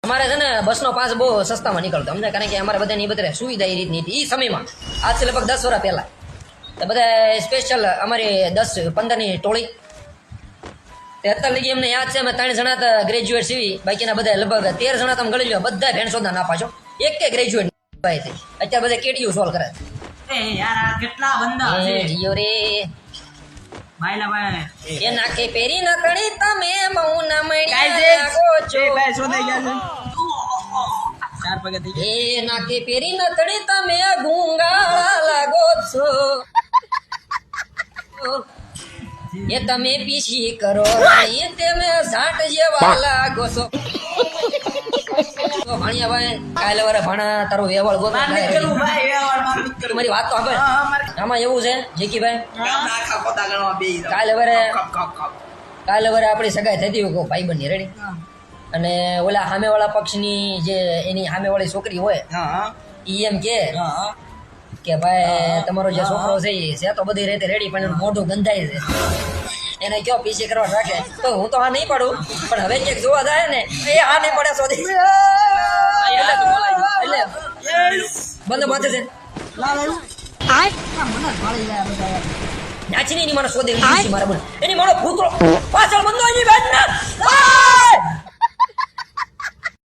અમારે છે ને બસનો પાસ બહુ સસ્તામાં નીકળતો અમને, કારણ કે અમારે બધાની બધે સુવિધા એ રીતની હતી એ સમયમાં. આજથી લગભગ 10 વર્ષ પહેલા તો બધા સ્પેશિયલ અમારી 10-15ની ટોળી. તે અત્યારે લગી અમને યાદ છે, અમે 3 જણા હતા ગ્રેજ્યુએટ સીવી, બાકીના બધા લગભગ 13 જણા તમે ગણી લો, બધા ભેણસોદના ના પાછો, એક કે ગ્રેજ્યુએટ ભાઈ છે. અત્યારે બધા કેટીયુ સોલ્વ કરે એ યાર આ કેટલા બંદા છે જીઓ રે ભાઈ ના ભાઈ. એ નાકે પેરી ન તણી તમે મૌન કાઈ છે? મણ્યા લાગો છો. એ ભાઈ શોધાઈ ગયા છે 4 પગે થઈ ગયા. એ નાકે પેરી ન તણી તમે ગુંગાળા લાગો છો. એ તમે પીછી કરો એ તમે ઝાટ જેવા લાગો છો. તો ભાણિયા ભાઈ કાલે વારે ભાણા તારો વેવાળ ગોતો માર નીકળું ભાઈ વ્યવહાર માર નીકળું. મારી વાત તો હવે હા માર આમાં એવું છે જેકીભાઈ, ગામના આખા પોતા ગણવા બેહી જાવ. કાલે વારે કપ કપ કપ. કાલે વારે આપણી સગાઈ થતી હોય કોઈ ભાઈબંધની રેડી, અને ઓલા સામેવાળા પક્ષની જે એની સામેવાળી છોકરી હોય હા ઈ એમ હા કે ભાઈ તમારો જે છોકરો છે એ છે તો બધી રીતે રેડી, પણ એનું મોઢું ગંધાય છે, એને કયો પીસી કરવા રાખે, તો હું તો હા નહીં પાડું, પણ હવે ક્યાંક જોવા જાય ને એ હા નહીં પડે સોધી એટલે બંધ માથે છે નાચની એની મારો શોધે મારા એની મારો ભૂતરો પાછળ બંધો એની બેન ના